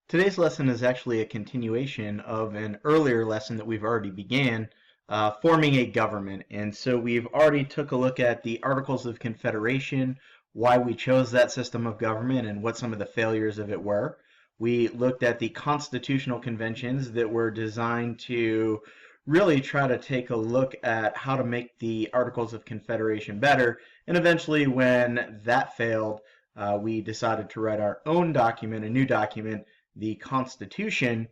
Today's lesson is actually a continuation of an earlier lesson that we've already began, forming a government. And so we've already took a look at the Articles of Confederation, why we chose that system of government, and what some of the failures of it were. We looked at the constitutional conventions that were designed to really try to take a look at how to make the Articles of Confederation better. And eventually, when that failed, we decided to write our own document, a new document, the Constitution,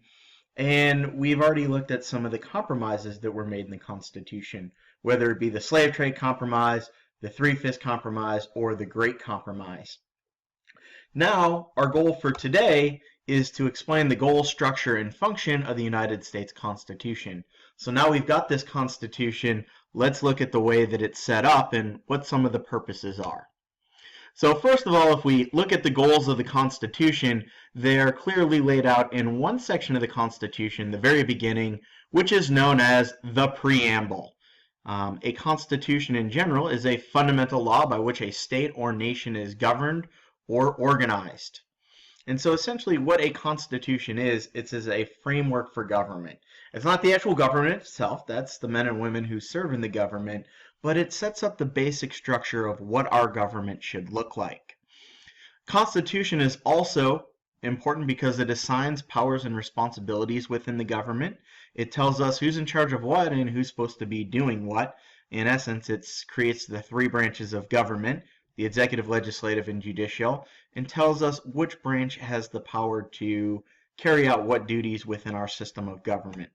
and we've already looked at some of the compromises that were made in the Constitution, whether it be the Slave Trade Compromise, the Three-Fifths Compromise, or the Great Compromise. Now, our goal for today is to explain the goal, structure, and function of the United States Constitution. So now we've got this Constitution, let's look at the way that it's set up and what some of the purposes are. So first of all, if we look at the goals of the Constitution, they are clearly laid out in one section of the Constitution, the very beginning, which is known as the Preamble. A constitution in general is a fundamental law by which a state or nation is governed or organized. And so essentially what a constitution is, it's a framework for government. It's not the actual government itself, that's the men and women who serve in the government, but it sets up the basic structure of what our government should look like. Constitution is also important because it assigns powers and responsibilities within the government. It tells us who's in charge of what and who's supposed to be doing what. In essence, it creates the three branches of government, the executive, legislative, and judicial, and tells us which branch has the power to carry out what duties within our system of government.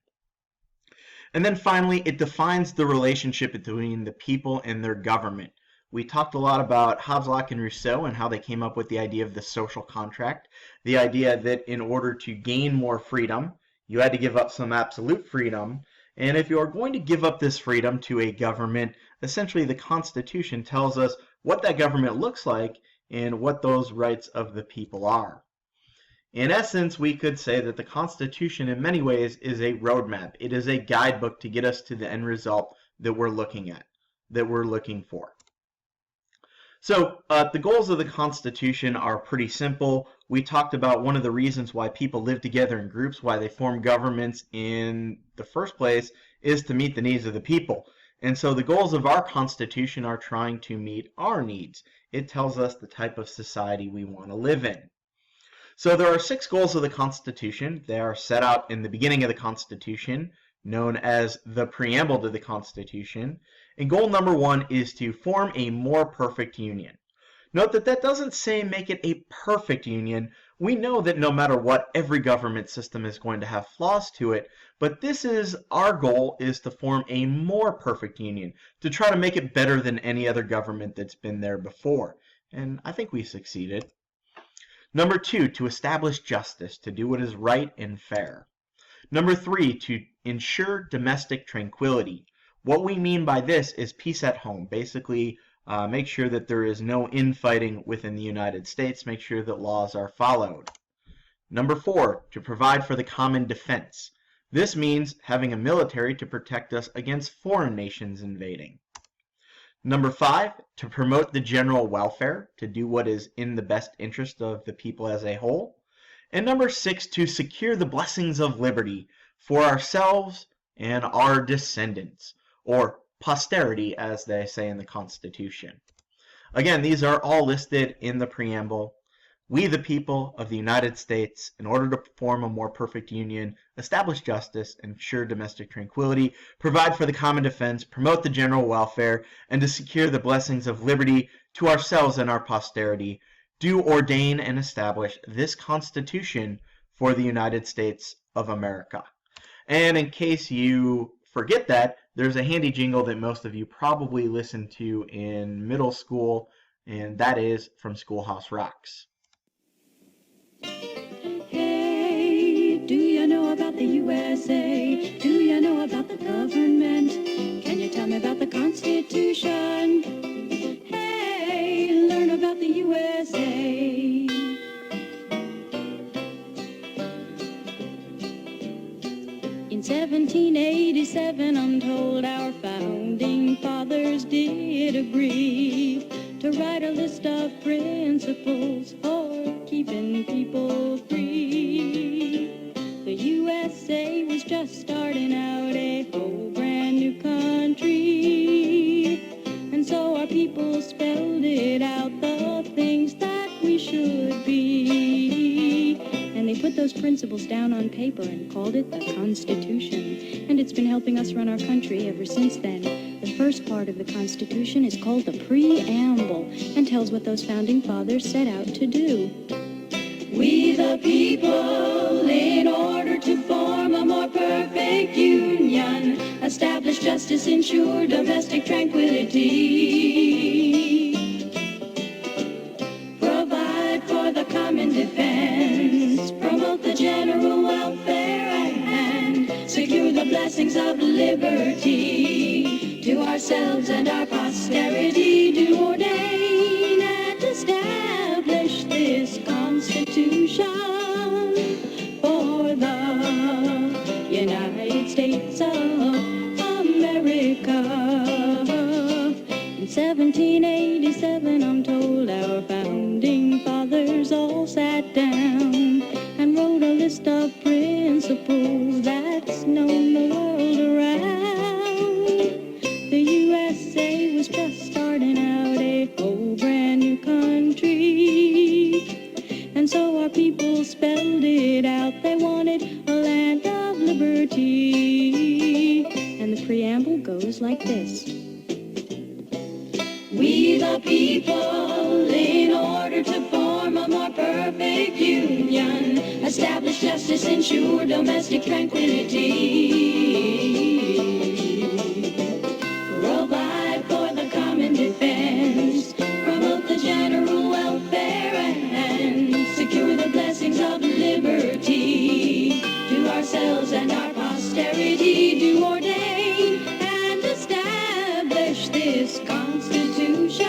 And then finally, it defines the relationship between the people and their government. We talked a lot about Hobbes, Locke, and Rousseau and how they came up with the idea of the social contract, the idea that in order to gain more freedom, you had to give up some absolute freedom. And if you are going to give up this freedom to a government, essentially the Constitution tells us what that government looks like and what those rights of the people are. In essence, we could say that the Constitution in many ways is a roadmap. It is a guidebook to get us to the end result that we're looking at, that we're looking for. So the goals of the Constitution are pretty simple. We talked about one of the reasons why people live together in groups, why they form governments in the first place, is to meet the needs of the people. And so the goals of our Constitution are trying to meet our needs. It tells us the type of society we want to live in. So there are 6 goals of the Constitution. They are set out in the beginning of the Constitution, known as the Preamble to the Constitution. And goal number 1 is to form a more perfect union. Note that that doesn't say make it a perfect union. We know that no matter what, every government system is going to have flaws to it, but this is our goal, is to form a more perfect union, to try to make it better than any other government that's been there before. And I think we succeeded. Number 2, to establish justice, to do what is right and fair. Number 3, to ensure domestic tranquility. What we mean by this is peace at home. Basically, make sure that there is no infighting within the United States. Make sure that laws are followed. Number 4, to provide for the common defense. This means having a military to protect us against foreign nations invading. Number 5, to promote the general welfare, to do what is in the best interest of the people as a whole. And number 6, to secure the blessings of liberty for ourselves and our descendants, or posterity, as they say in the Constitution. Again, these are all listed in the Preamble. We, the people of the United States, in order to form a more perfect union, establish justice, ensure domestic tranquility, provide for the common defense, promote the general welfare, and to secure the blessings of liberty to ourselves and our posterity, do ordain and establish this Constitution for the United States of America. And in case you forget that, there's a handy jingle that most of you probably listened to in middle school, and that is from Schoolhouse Rocks. Hey, do you know about the USA? Do you know about the government? Can you tell me about the Constitution? Hey, learn about the USA. In 1787, I'm told our founding fathers did agree to write a list of principles for keeping people free. put those principles down on paper and called it the Constitution. And it's been helping us run our country ever since then. The first part of the Constitution is called the Preamble and tells what those founding fathers set out to do. We the people, in order to form a more perfect union, establish justice, ensure domestic tranquility, provide for the common defense, promote the general welfare, and secure the blessings of liberty to ourselves and our posterity, do ordain and establish this Constitution for the United States of America. In 1787, I'm told, our founding fathers all sat down and wrote a list of principles that's known the world around. The USA was just starting out a whole brand new country, and so our people spelled it out. They wanted a land of liberty. And the preamble goes like this. We the people, in order to form a more perfect union, establish justice, ensure domestic tranquility, provide for the common defense, promote the general welfare, and secure the blessings of liberty to ourselves and our posterity, do ordain and establish this Constitution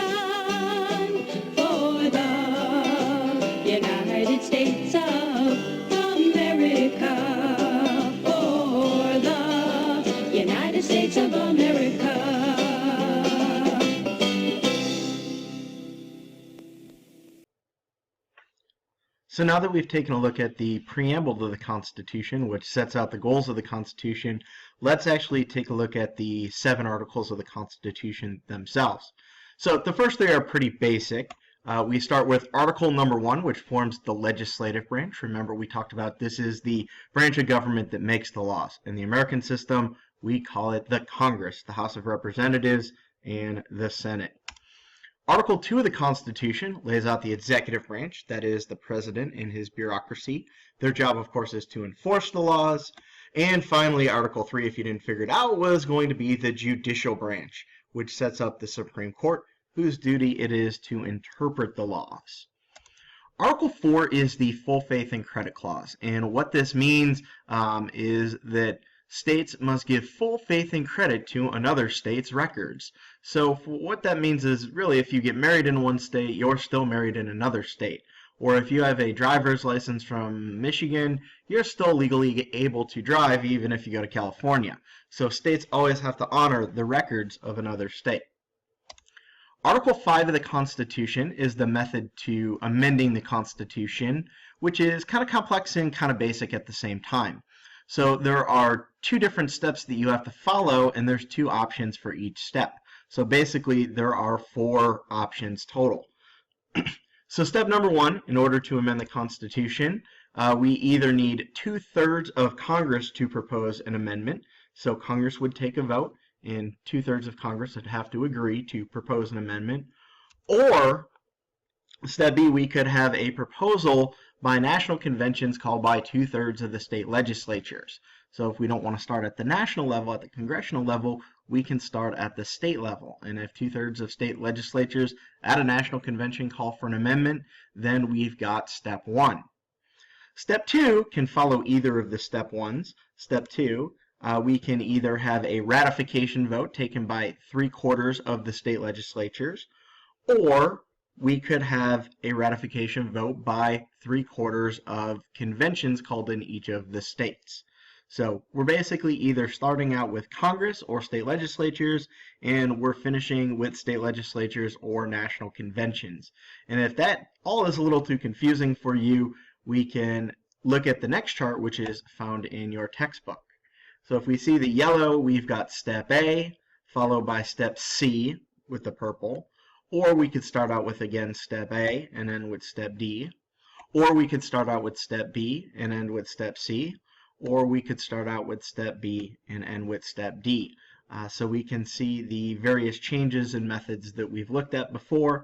for the United States of America, for the United States of America. So now that we've taken a look at the preamble to the Constitution, which sets out the goals of the Constitution, let's actually take a look at the 7 articles of the Constitution themselves. So the first 3 are pretty basic. We start with Article number 1, which forms the legislative branch. Remember, we talked about this is the branch of government that makes the laws. In the American system, we call it the Congress, the House of Representatives, and the Senate. Article 2 of the Constitution lays out the executive branch, that is the president and his bureaucracy. Their job, of course, is to enforce the laws. And finally, Article 3, if you didn't figure it out, was going to be the judicial branch, which sets up the Supreme Court, whose duty it is to interpret the laws. Article 4 is the full faith and credit clause, and what this means is that states must give full faith and credit to another state's records. So what that means is really if you get married in one state, you're still married in another state. Or if you have a driver's license from Michigan, you're still legally able to drive even if you go to California. So states always have to honor the records of another state. Article 5 of the Constitution is the method to amending the Constitution, which is kind of complex and kind of basic at the same time. So there are 2 different steps that you have to follow, and there's 2 options for each step. So basically, there are 4 options total. So step number 1, in order to amend the Constitution, we either need 2/3 of Congress to propose an amendment. So Congress would take a vote, and 2/3 of Congress would have to agree to propose an amendment. Or, step B, we could have a proposal by national conventions called by 2/3 of the state legislatures. So if we don't want to start at the national level, at the congressional level, we can start at the state level. And if 2/3 of state legislatures at a national convention call for an amendment, then we've got step 1. Step 2 can follow either of the step 1s. Step 2, we can either have a ratification vote taken by 3/4 of the state legislatures, or we could have a ratification vote by 3/4 of conventions called in each of the states. So we're basically either starting out with Congress or state legislatures, and we're finishing with state legislatures or national conventions. And if that all is a little too confusing for you, we can look at the next chart, which is found in your textbook. So if we see the yellow, we've got step A, followed by step C with the purple. Or we could start out with, again, step A and then with step D. or we could start out with step B and end with step C, or we could start out with step B and end with step D. So we can see the various changes and methods that we've looked at before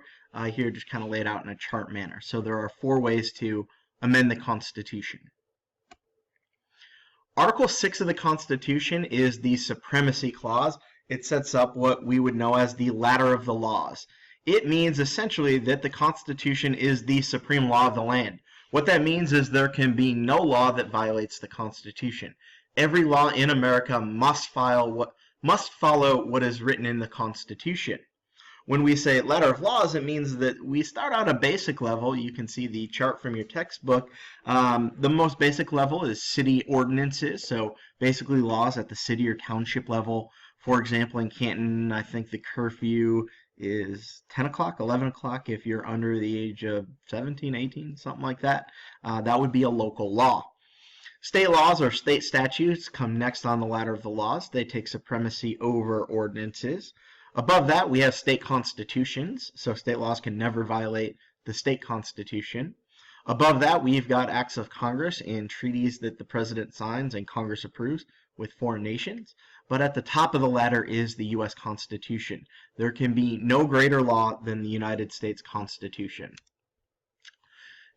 here just kind of laid out in a chart manner. So there are 4 ways to amend the Constitution. Article 6 of the Constitution is the Supremacy Clause. It sets up what we would know as the ladder of the laws. It means essentially that the Constitution is the supreme law of the land. What that means is there can be no law that violates the Constitution. Every law in America must follow what is written in the Constitution. When we say ladder of laws, it means that we start out a basic level. You can see the chart from your textbook. The most basic level is city ordinances, so basically laws at the city or township level. For example, in Canton, I think the curfew is 10 o'clock, 11 o'clock if you're under the age of 17, 18, something like that. That would be a local law. State laws or state statutes come next on the ladder of the laws. They take supremacy over ordinances. Above that, we have state constitutions, so state laws can never violate the state constitution. Above that, we've got acts of Congress and treaties that the president signs and Congress approves with foreign nations. But at the top of the ladder is the U.S. Constitution. There can be no greater law than the United States Constitution.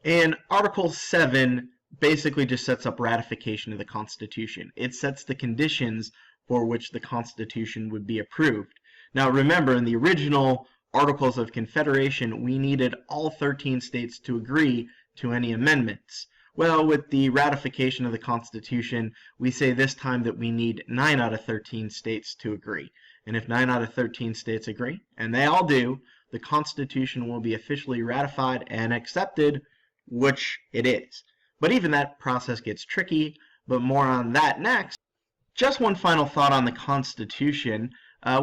And Article 7 basically just sets up ratification of the Constitution. It sets the conditions for which the Constitution would be approved. Now remember, in the original Articles of Confederation, we needed all 13 states to agree to any amendments. Well, with the ratification of the Constitution, we say this time that we need 9 out of 13 states to agree. And if 9 out of 13 states agree, and they all do, the Constitution will be officially ratified and accepted, which it is. But even that process gets tricky, but more on that next. Just one final thought on the Constitution.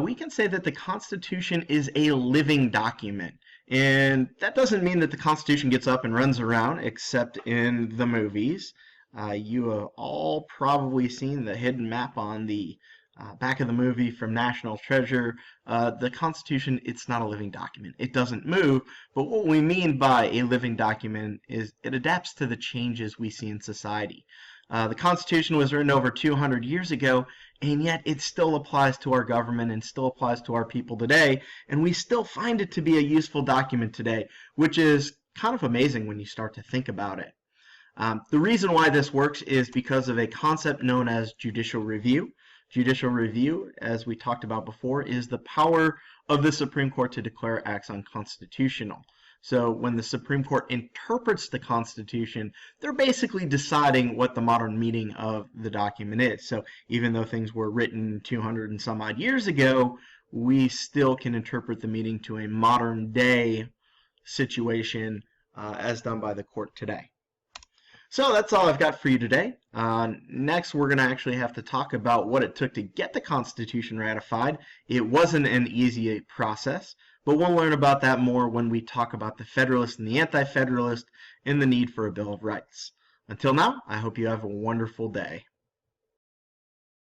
We can say that the Constitution is a living document. And that doesn't mean that the Constitution gets up and runs around, except in the movies. You have all probably seen the hidden map on the back of the movie from National Treasure. The Constitution, it's not a living document. It doesn't move, but what we mean by a living document is it adapts to the changes we see in society. The Constitution was written over 200 years ago, and yet it still applies to our government and still applies to our people today, and we still find it to be a useful document today, which is kind of amazing when you start to think about it. The reason why this works is because of a concept known as judicial review. Judicial review, as we talked about before, is the power of the Supreme Court to declare acts unconstitutional. So when the Supreme Court interprets the Constitution, they're basically deciding what the modern meaning of the document is. So even though things were written 200 and some odd years ago, we still can interpret the meaning to a modern day situation as done by the court today. So that's all I've got for you today. Next, we're going to actually have to talk about what it took to get the Constitution ratified. It wasn't an easy process, but we'll learn about that more when we talk about the Federalist and the Anti-Federalist and the need for a Bill of Rights. Until now, I hope you have a wonderful day.